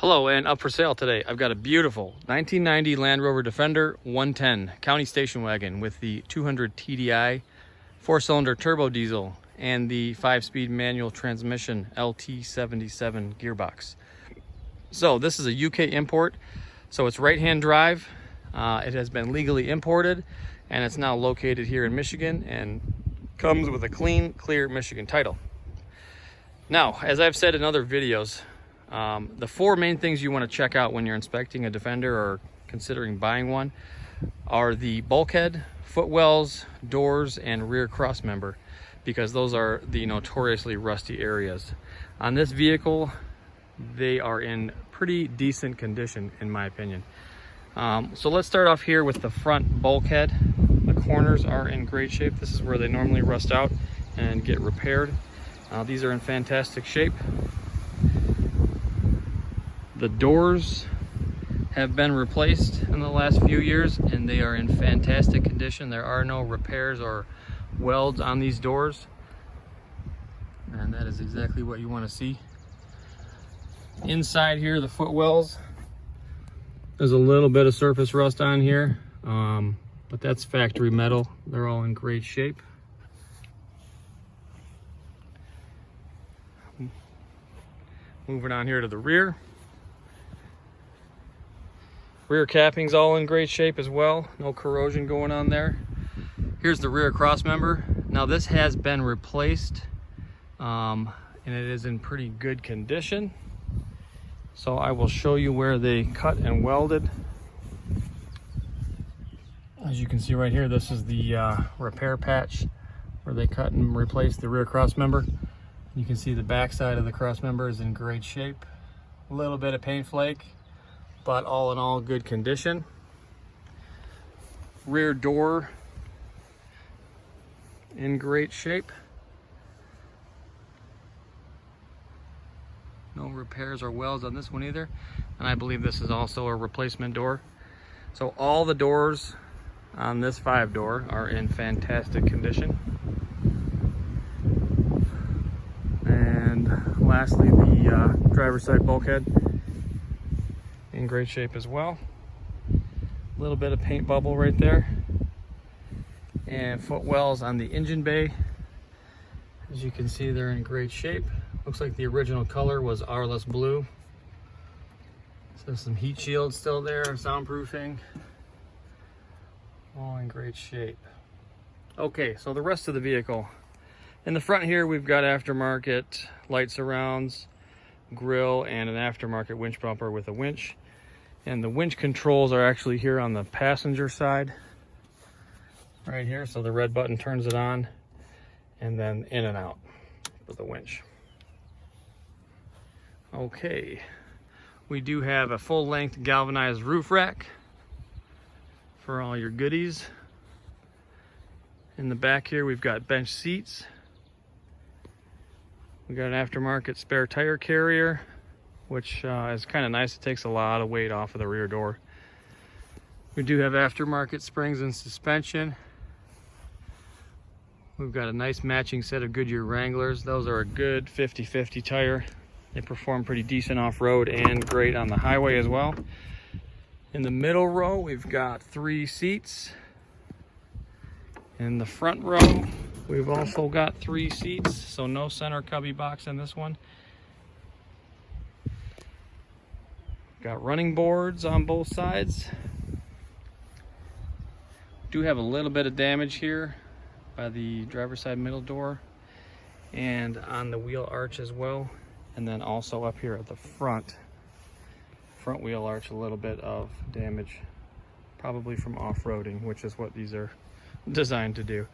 Hello, and up for sale today, I've got a beautiful 1990 Land Rover Defender 110 County Station Wagon with the 200 TDI 4-cylinder turbo diesel and the 5-speed manual transmission LT77 gearbox. So this is a UK import, so it's right-hand drive. It has been legally imported and it's now located here in Michigan and comes with a clean, clear Michigan title. Now, as I've said in other videos, the four main things you want to check out when you're inspecting a Defender or considering buying one are the bulkhead, footwells, doors, and rear cross member, because those are the notoriously rusty areas. On this vehicle, they are in pretty decent condition in my opinion. So let's start off here with the front bulkhead. The corners are in great shape. This is where they normally rust out and get repaired. These are in fantastic shape. The doors have been replaced in the last few years and they are in fantastic condition. There are no repairs or welds on these doors, and that is exactly what you want to see. Inside here, the footwells, there's a little bit of surface rust on here, but that's factory metal. They're all in great shape. Moving on here to the rear. Rear capping's all in great shape as well. No corrosion going on there. Here's the rear cross member. Now this has been replaced and it is in pretty good condition. So I will show you where they cut and welded. As you can see right here, this is the repair patch where they cut and replaced the rear cross member. You can see the back side of the cross member is in great shape. A little bit of paint flake, but all in all, good condition. Rear door in great shape. No repairs or welds on this one either. And I believe this is also a replacement door. So all the doors on this 5-door are in fantastic condition. And lastly, the driver's side bulkhead in great shape as well. A little bit of paint bubble right there. And footwells on the engine bay. As you can see, they're in great shape. Looks like the original color was Arliss blue. So some heat shields still there, soundproofing. All in great shape. Okay, so the rest of the vehicle. In the front here, we've got aftermarket light surrounds, grille, and an aftermarket winch bumper with a winch. And the winch controls are actually here on the passenger side, right here. So the red button turns it on, and then in and out with the winch. Okay, we do have a full-length galvanized roof rack for all your goodies. In the back here, we've got bench seats. We got an aftermarket spare tire carrier, which is kind of nice. It takes a lot of weight off of the rear door. We do have aftermarket springs and suspension. We've got a nice matching set of Goodyear Wranglers. Those are a good 50/50 tire. They perform pretty decent off-road and great on the highway as well. In the middle row, we've got 3 seats. In the front row, we've also got 3 seats, so no center cubby box in this one. Got running boards on both sides. Do have a little bit of damage here by the driver's side middle door and on the wheel arch as well. And then also up here at the front wheel arch, a little bit of damage, probably from off-roading, which is what these are designed to do.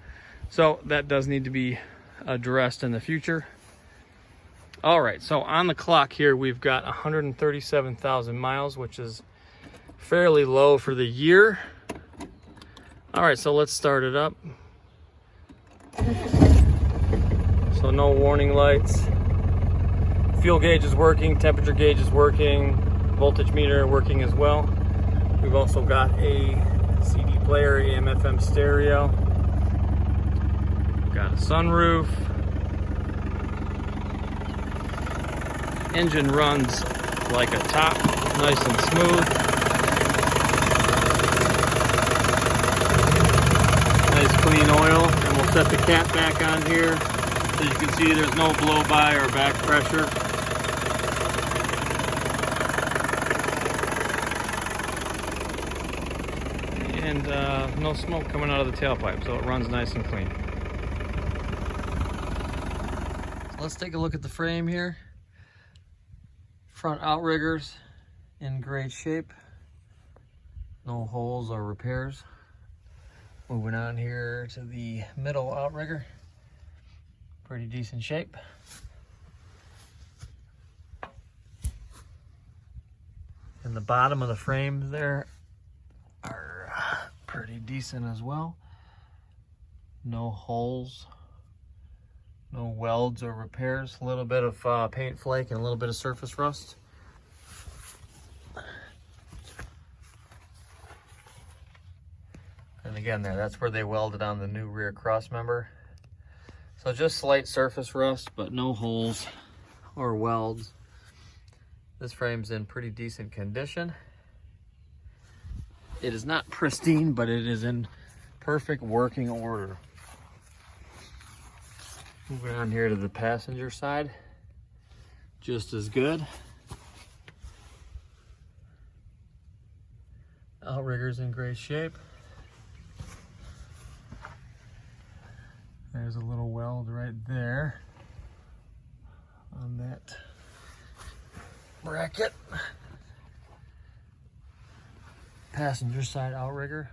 So that does need to be addressed in the future. All right, so on the clock here, we've got 137,000 miles, which is fairly low for the year. All right, so let's start it up. So no warning lights. Fuel gauge is working, temperature gauge is working, voltage meter working as well. We've also got a CD player, AM/FM stereo. We've got a sunroof. Engine runs like a top, nice and smooth. Nice clean oil, and we'll set the cap back on here. So you can see there's no blow by or back pressure. And no smoke coming out of the tailpipe, so it runs nice and clean. Let's take a look at the frame here. Front outriggers in great shape. No holes or repairs. Moving on here to the middle outrigger. Pretty decent shape. And the bottom of the frames there are pretty decent as well. No holes, no welds or repairs. A little bit of paint flake and a little bit of surface rust. And again there, that's where they welded on the new rear cross member. So just slight surface rust, but no holes or welds. This frame's in pretty decent condition. It is not pristine, but it is in perfect working order. Moving on here to the passenger side, just as good. Outrigger's in great shape. There's a little weld right there on that bracket. Passenger side outrigger,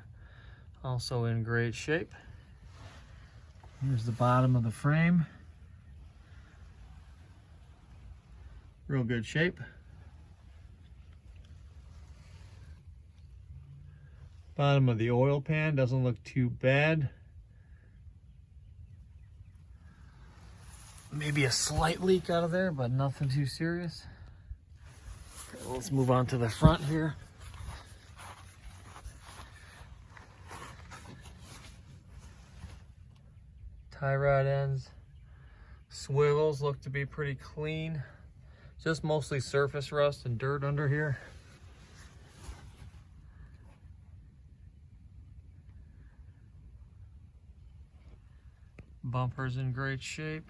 also in great shape. Here's the bottom of the frame. Real good shape. Bottom of the oil pan doesn't look too bad. Maybe a slight leak out of there, but nothing too serious. Okay, let's move on to the front here. Tie rod ends, swivels look to be pretty clean. Just mostly surface rust and dirt under here. Bumper's in great shape.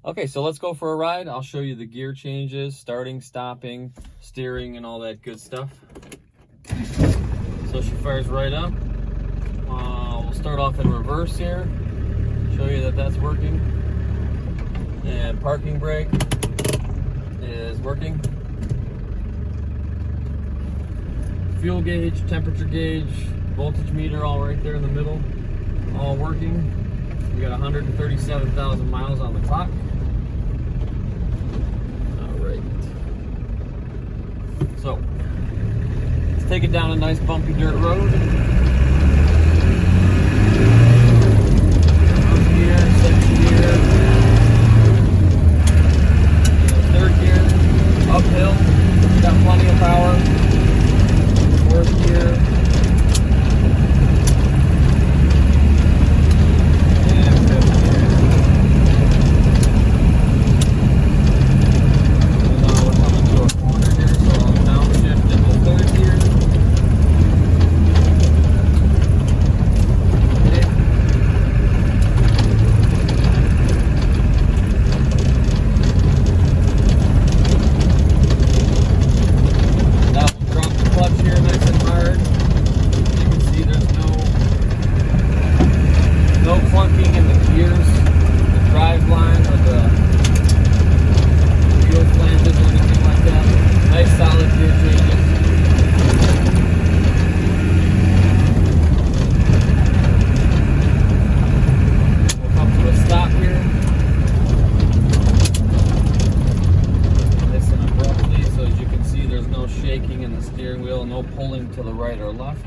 Okay, so let's go for a ride. I'll show you the gear changes, starting, stopping, steering, and all that good stuff. So she fires right up. We'll start off in reverse here. Show you that that's working. And parking brake is working. Fuel gauge, temperature gauge, voltage meter all right there in the middle. All working. We got 137,000 miles on the clock. So, let's take it down a nice bumpy dirt road. First gear, second gear, third gear, uphill, got plenty of power. Fourth gear, and fifth gear. Now we're coming to a corner here, so I'll downshift into third gear. Okay. Now we'll drop the clutch here nice and hard. You can see there's no clunking in the gears, the drive line, or the wheel flanges or anything like that. Nice solid gear changes. We'll come to a stop here. Nice and abruptly, so as you can see there's no shaking in the steering wheel, no pulling to the right or left.